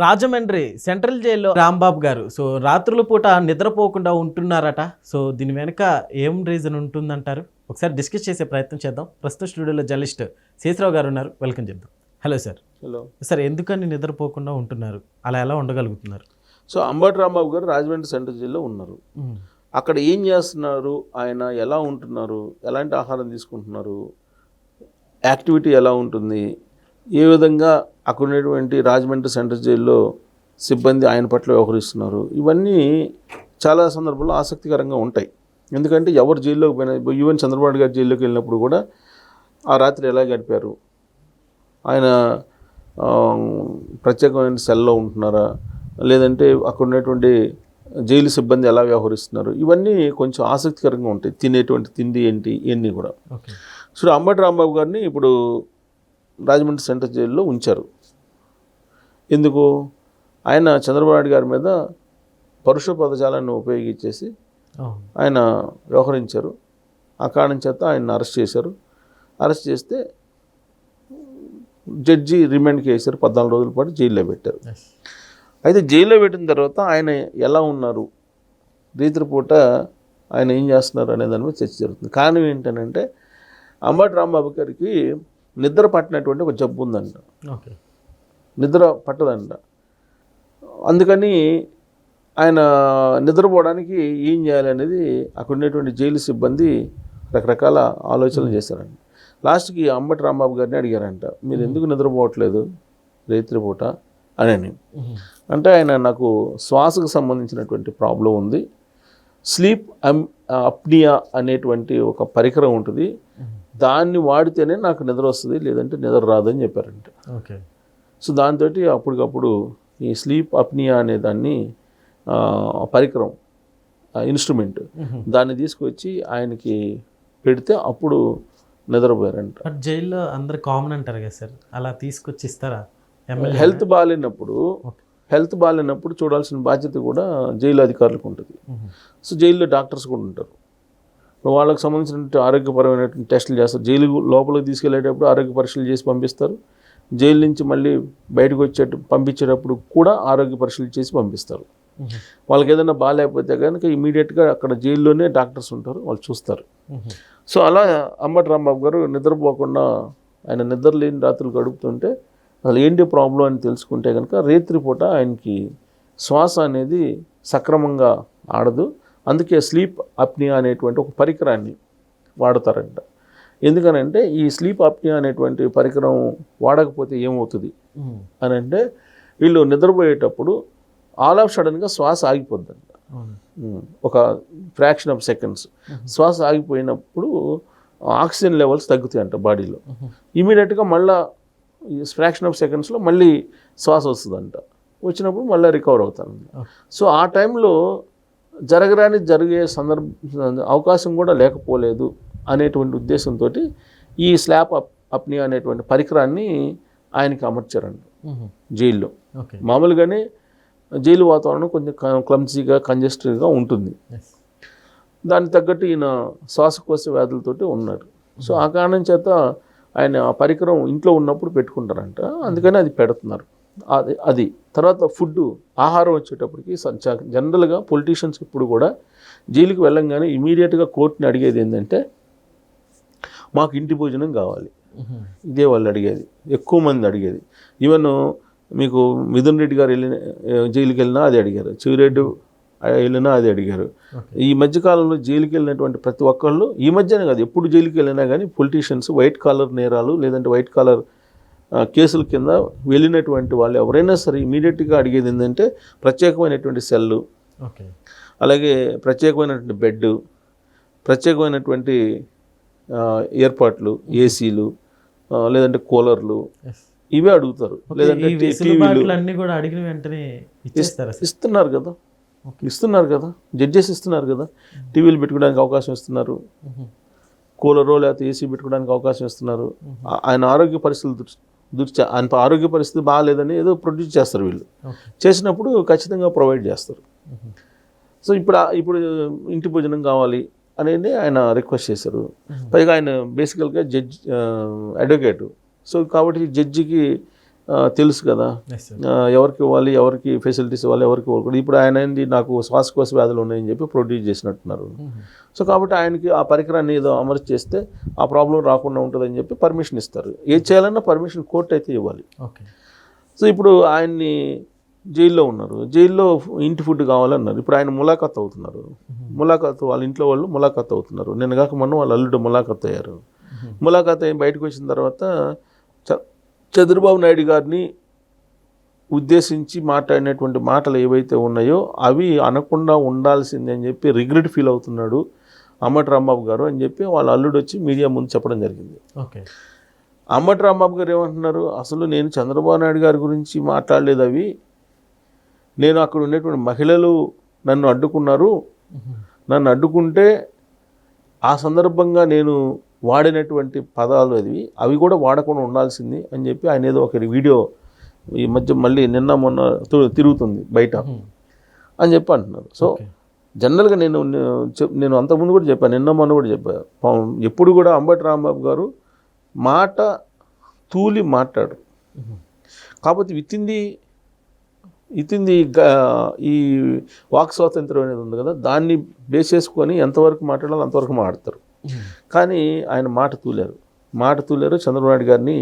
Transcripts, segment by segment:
Rajahmundry central జైల్లో రాంబాబు గారు రాత్రుల పూట నిద్రపోకుండా ఉంటున్నారట. దీని వెనుక ఏం రీజన్ ఉంటుందంటారు? ఒకసారి డిస్కస్ చేసే ప్రయత్నం చేద్దాం. ప్రస్తుత స్టూడియోలో జర్నలిస్ట్ శేషరావు గారు ఉన్నారు. వెల్కమ్ చెప్దాం. Hello sir. హలో సార్, ఎందుకని నిద్రపోకుండా ఉంటున్నారు? అలా ఎలా ఉండగలుగుతున్నారు? అంబటి రాంబాబు గారు రాజమండ్రి సెంట్రల్ జైల్లో ఉన్నారు. అక్కడ ఏం చేస్తున్నారు, ఆయన ఎలా ఉంటున్నారు, ఎలాంటి ఆహారం తీసుకుంటున్నారు, యాక్టివిటీ ఎలా ఉంటుంది, ఏ విధంగా అక్కడ ఉన్నటువంటి రాజమండ్రి సెంట్రల్ జైల్లో సిబ్బంది ఆయన పట్ల వ్యవహరిస్తున్నారు, ఇవన్నీ చాలా సందర్భాల్లో ఆసక్తికరంగా ఉంటాయి. ఎందుకంటే ఎవరు జైల్లోకి పోయినా, ఈవెన్ చంద్రబాబు నాయుడు గారు జైల్లోకి వెళ్ళినప్పుడు కూడా ఆ రాత్రి ఎలా గడిపారు, ఆయన ప్రత్యేకమైన సెల్లో ఉంటున్నారా, లేదంటే అక్కడ ఉన్నటువంటి జైలు సిబ్బంది ఎలా వ్యవహరిస్తున్నారు, ఇవన్నీ కొంచెం ఆసక్తికరంగా ఉంటాయి. తినేటువంటి తిండి ఏంటి, ఇవన్నీ కూడా. సో అంబటి రాంబాబు గారిని ఇప్పుడు రాజమండ్రి సెంట్రల్ జైల్లో ఉంచారు. ఎందుకు? ఆయన చంద్రబాబు నాయుడు గారి మీద పరుష పదజాలాన్ని ఉపయోగించేసి ఆయన వ్యవహరించారు. ఆ కారణం చేత ఆయన అరెస్ట్ చేశారు. అరెస్ట్ చేస్తే జడ్జి రిమాండ్కి వేశారు. 14 రోజుల పాటు జైల్లో పెట్టారు. అయితే జైల్లో పెట్టిన తర్వాత ఆయన ఎలా ఉన్నారు, రీతిపూట ఆయన ఏం చేస్తున్నారు అనే దాని మీద చర్చ జరుగుతుంది. కారణం ఏంటంటే అంబటి రాంబాబు గారికి నిద్ర పట్టినటువంటి ఒక జబ్బు ఉందంట. నిద్ర పట్టదంట. అందుకని ఆయన నిద్రపోవడానికి ఏం చేయాలి అనేది అక్కడ ఉన్నటువంటి జైలు సిబ్బంది రకరకాల ఆలోచనలు చేశారంట. లాస్ట్కి అంబటి రాంబాబు గారిని అడిగారంట, మీరు ఎందుకు నిద్రపోవట్లేదు రేత్రిపూట అని. అంటే ఆయన, నాకు శ్వాసకు సంబంధించినటువంటి ప్రాబ్లం ఉంది, స్లీప్ అప్నియా అనేటువంటి ఒక పరికరం ఉంటుంది, దాన్ని వాడితేనే నాకు నిద్ర వస్తుంది, లేదంటే నిద్ర రాదని చెప్పారంట. సో దాంతో అప్పటికప్పుడు ఈ స్లీప్ అప్నియా అనే దాన్ని పరికరం, ఇన్స్ట్రుమెంట్, దాన్ని తీసుకొచ్చి ఆయనకి పెడితే అప్పుడు నిద్రపోయారంట. జైల్లో అందరు కామన్ అంటారు కదా సార్, అలా తీసుకొచ్చి ఇస్తారా? హెల్త్ బాగాలేనప్పుడు చూడాల్సిన బాధ్యత కూడా జైలు అధికారులకు ఉంటుంది. సో జైల్లో డాక్టర్స్ కూడా ఉంటారు. వాళ్ళకి సంబంధించిన ఆరోగ్యపరమైనటువంటి టెస్టులు చేస్తారు. జైలు లోపలికి తీసుకెళ్లేటప్పుడు ఆరోగ్య పరీక్షలు చేసి పంపిస్తారు. జైలు నుంచి మళ్ళీ బయటకు పంపించేటప్పుడు కూడా ఆరోగ్య పరీక్షలు చేసి పంపిస్తారు. వాళ్ళకి ఏదైనా బాగాలేకపోతే కనుక ఇమీడియట్గా అక్కడ జైల్లోనే డాక్టర్స్ ఉంటారు, వాళ్ళు చూస్తారు. సో అలా అంబటి రాంబాబు గారు నిద్రపోకుండా ఆయన నిద్ర లేని రాత్రులు గడుపుతుంటే అసలు ఏంటి ప్రాబ్లం అని తెలుసుకుంటే కనుక రేత్రిపూట ఆయనకి శ్వాస అనేది సక్రమంగా ఆడదు. అందుకే స్లీప్ అప్నియా అనేటువంటి ఒక పరికరాన్ని వాడతారంట. ఎందుకనంటే ఈ స్లీప్ అప్నియా అనేటువంటి పరికరం వాడకపోతే ఏమవుతుంది అని అంటే, వీళ్ళు నిద్రపోయేటప్పుడు ఆల్ ఆఫ్ సడన్గా శ్వాస ఆగిపోద్దంట. ఒక ఫ్రాక్షన్ ఆఫ్ సెకండ్స్ శ్వాస ఆగిపోయినప్పుడు ఆక్సిజన్ లెవెల్స్ తగ్గుతాయంట బాడీలో. ఇమీడియట్గా మళ్ళీ ఫ్రాక్షన్ ఆఫ్ సెకండ్స్లో మళ్ళీ శ్వాస వస్తుందంట. వచ్చినప్పుడు మళ్ళీ రికవర్ అవుతారంట. సో ఆ టైంలో జరిగే అవకాశం కూడా లేకపోలేదు అనేటువంటి ఉద్దేశంతో ఈ స్లాప్ అప్నియా అనేటువంటి పరికరాన్ని ఆయనకి అమర్చారండి జైల్లో. మామూలుగానే జైలు వాతావరణం కొంచెం క్లమ్జీగా, కంజెస్టెడ్గా ఉంటుంది. దానికి తగ్గట్టు ఈయన శ్వాసకోశ వ్యాధులతోటి ఉన్నారు. సో ఆ కారణం చేత ఆయన ఆ పరికరం ఇంట్లో ఉన్నప్పుడు పెట్టుకుంటారంట. అందుకని అది పెడుతున్నారు. అది తర్వాత ఫుడ్, ఆహారం వచ్చేటప్పటికి జనరల్గా పొలిటీషియన్స్ ఇప్పుడు కూడా జైలుకి వెళ్ళంగానే ఇమీడియట్గా కోర్టుని అడిగేది ఏంటంటే, మాకు ఇంటి భోజనం కావాలి. ఇదే వాళ్ళు అడిగేది, ఎక్కువ మంది అడిగేది. ఈవెన్ మీకు మిథున్ రెడ్డి గారు జైలుకి వెళ్ళినా అది అడిగారు, చివిరెడ్డి వెళ్ళినా అది అడిగారు. ఈ మధ్యకాలంలో జైలుకి వెళ్ళినటువంటి ప్రతి ఒక్కళ్ళు, ఈ మధ్యనే కాదు ఎప్పుడు జైలుకి వెళ్ళినా కానీ పొలిటీషియన్స్ వైట్ కాలర్ నేరాలు లేదంటే వైట్ కాలర్ కేసుల కింద వెళ్ళినటువంటి వాళ్ళు ఎవరైనా సరే ఇమీడియట్గా అడిగేది ఏంటంటే ప్రత్యేకమైనటువంటి సెల్లు, అలాగే ప్రత్యేకమైనటువంటి బెడ్, ప్రత్యేకమైనటువంటి ఏర్పాట్లు, ఏసీలు, లేదంటే కూలర్లు, ఇవే అడుగుతారు. లేదంటే ఇస్తున్నారు కదా జడ్జెస్ ఇస్తున్నారు కదా, టీవీలు పెట్టుకోవడానికి అవకాశం ఇస్తున్నారు, కూలరో లేకపోతే ఏసీ పెట్టుకోవడానికి అవకాశం ఇస్తున్నారు. ఆయన ఆరోగ్య పరిస్థితులు ఆయన ఆరోగ్య పరిస్థితి బాగాలేదని ఏదో ప్రొడ్యూస్ చేస్తారు వీళ్ళు. చేసినప్పుడు ఖచ్చితంగా ప్రొవైడ్ చేస్తారు. సో ఇప్పుడు ఇంటి భోజనం కావాలి అనేది ఆయన రిక్వెస్ట్ చేశారు. పైగా ఆయన బేసికల్గా అడ్వకేటు. సో కాబట్టి జడ్జికి తెలుసు కదా, Yes, sir. ఎవరికి ఇవ్వాలి, ఎవరికి ఫెసిలిటీస్ ఇవ్వాలి, ఎవరికి ఇవ్వకూడదు. ఇప్పుడు ఆయన ఏంటి, నాకు శ్వాసకోశ వ్యాధులు ఉన్నాయని చెప్పి ప్రొడ్యూస్ చేసినట్టున్నారు. సో కాబట్టి ఆయనకి ఆ పరికరాన్ని ఏదో అమర్చి చేస్తే ఆ ప్రాబ్లం రాకుండా ఉంటుందని చెప్పి పర్మిషన్ ఇస్తారు. ఏది చేయాలన్నా పర్మిషన్ కోర్టు అయితే ఇవ్వాలి. ఓకే. సో ఇప్పుడు ఆయన్ని జైల్లో ఉన్నారు, జైల్లో ఇంటి ఫుడ్ కావాలన్నారు. ఇప్పుడు ఆయన ములాఖత్ అవుతున్నారు, ములాఖత్ వాళ్ళ ఇంట్లో వాళ్ళు ములాఖత్ అవుతున్నారు. నిన్నగాక మొన్న వాళ్ళ అల్లుడు ములాఖత్ అయ్యారు. ములాఖత్ అయ్యి బయటకు వచ్చిన తర్వాత చంద్రబాబు నాయుడు గారిని ఉద్దేశించి మాట్లాడినటువంటి మాటలు ఏవైతే ఉన్నాయో అవి అనకుండా ఉండాల్సిందే అని చెప్పి రిగ్రెట్ ఫీల్ అవుతున్నాడు అంబటి రాంబాబు గారు అని చెప్పి వాళ్ళ అల్లుడు వచ్చి మీడియా ముందు చెప్పడం జరిగింది. ఓకే. అంబటి రాంబాబు గారు ఏమంటున్నారు, అసలు నేను చంద్రబాబు నాయుడు గారి గురించి మాట్లాడలేదు, అవి నేను అక్కడ ఉండేటువంటి మహిళలు నన్ను అడ్డుకున్నారు, నన్ను అడ్డుకుంటే ఆ సందర్భంగా నేను వాడినటువంటి పదాలు అవి కూడా వాడకుండా ఉండాల్సింది అని చెప్పి ఆయన ఏదో ఒక వీడియో ఈ మధ్య మళ్ళీ నిన్న మొన్న తిరుగుతుంది బయట అని చెప్పి అంటున్నారు. సో జనరల్గా నేను అంతకుముందు కూడా చెప్పాను, నిన్న మొన్న కూడా చెప్పాను, ఎప్పుడు కూడా అంబటి రాంబాబు గారు మాట తూలి మాట్లాడు. కాకపోతే విత్తింది ఈ వాక్ స్వాతంత్రం అనేది ఉంది కదా, దాన్ని బేస్ చేసుకొని ఎంతవరకు మాట్లాడాలో అంతవరకు మాట్లాడతారు. కానీ ఆయన మాట తూలారు. చంద్రబాబు నాయుడు గారిని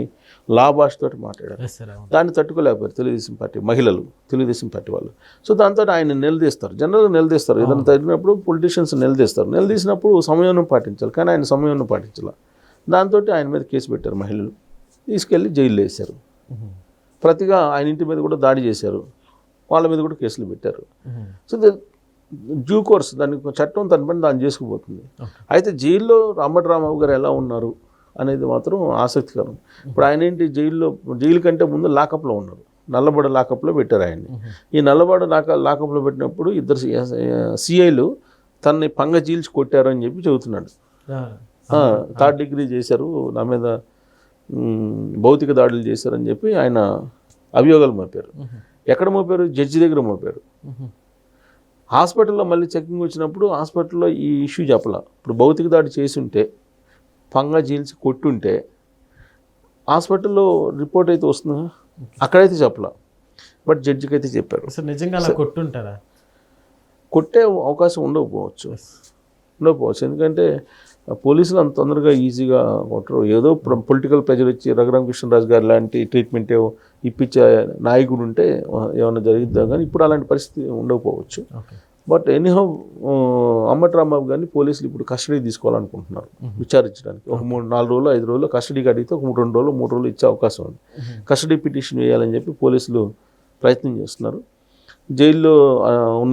లాభాషతోటి మాట్లాడారు. దాన్ని తట్టుకోలేకపోయారు తెలుగుదేశం పార్టీ మహిళలు, తెలుగుదేశం పార్టీ వాళ్ళు. సో దాంతో ఆయన నిలదీస్తారు, జనరల్గా నిలదీస్తారు. ఏదైనా తగినప్పుడు పొలిటీషియన్స్ నిలదీసినప్పుడు సమయాన్ని పాటించాలి. కానీ ఆయన సమయాన్ని పాటించాలి. దాంతో ఆయన మీద కేసు పెట్టారు మహిళలు, తీసుకెళ్ళి జైల్లో వేశారు. ప్రతిగా ఆయన ఇంటి మీద కూడా దాడి చేశారు, వాళ్ళ మీద కూడా కేసులు పెట్టారు. సో డ్యూ కోర్స్ దానికి చట్టం తన పని దాన్ని చేసుకుపోతుంది. అయితే జైల్లో అంబటి రాంబాబు గారు ఎలా ఉన్నారు అనేది మాత్రం ఆసక్తికరం. ఇప్పుడు ఆయన ఏంటి, జైలు కంటే ముందు లాకప్లో ఉన్నారు, నల్లబడ లాకప్లో పెట్టారు ఆయన్ని. ఈ నల్లబడ లాకప్లో పెట్టినప్పుడు ఇద్దరు సిఐలు తనని పంగ చీల్చి కొట్టారు అని చెప్పి చెబుతున్నాడు. 3rd డిగ్రీ చేశారు, నా మీద భౌతిక దాడులు చేశారని చెప్పి ఆయన అభియోగాలు మోపారు. ఎక్కడ మోపారు? జడ్జి దగ్గర మోపారు. హాస్పిటల్లో మళ్ళీ చెకింగ్ వచ్చినప్పుడు హాస్పిటల్లో ఈ ఇష్యూ చెప్పాల. ఇప్పుడు భౌతిక దాడి చేసి ఉంటే, పంగా చీల్చి కొట్టుంటే హాస్పిటల్లో రిపోర్ట్ అయితే వస్తుందా? అక్కడైతే చెప్పాల, బట్ జడ్జికి అయితే చెప్పారు. నిజంగా అలా కొట్టుంటారా? కొట్టే అవకాశం ఉండకపోవచ్చు. ఎందుకంటే పోలీసులు అంత తొందరగా ఈజీగా కొట్టరు. ఏదో పొలిటికల్ ప్రెజర్ వచ్చి రఘురామకృష్ణరాజు గారు లాంటి ట్రీట్మెంట్ ఇప్పించే నాయకుడు ఉంటే ఏమైనా జరిగిద్దా, కానీ ఇప్పుడు అలాంటి పరిస్థితి ఉండకపోవచ్చు. బట్ ఎనీహౌ అంబటి రాంబాబు గారిని పోలీసులు ఇప్పుడు కస్టడీ తీసుకోవాలనుకుంటున్నారు విచారించడానికి. ఒక 4 రోజులు 5 రోజులు కస్టడీకి అడిగితే ఒక 2 రోజులు 3 రోజులు ఇచ్చే అవకాశం ఉంది. కస్టడీ పిటిషన్ వేయాలని చెప్పి పోలీసులు ప్రయత్నం చేస్తున్నారు. జైల్లో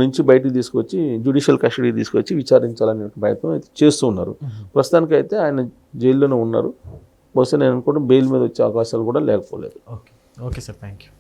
నుంచి బయటికి తీసుకొచ్చి జ్యుడిషియల్ కస్టడీ తీసుకొచ్చి విచారించాలనే ప్రయత్నం అయితే చేస్తూ ఉన్నారు. ప్రస్తుతానికి అయితే ఆయన జైల్లోనే ఉన్నారు. బహుశా నేను అనుకుంటే బెయిల్ మీద వచ్చే అవకాశాలు కూడా లేకపోలేదు. Okay sir, thank you.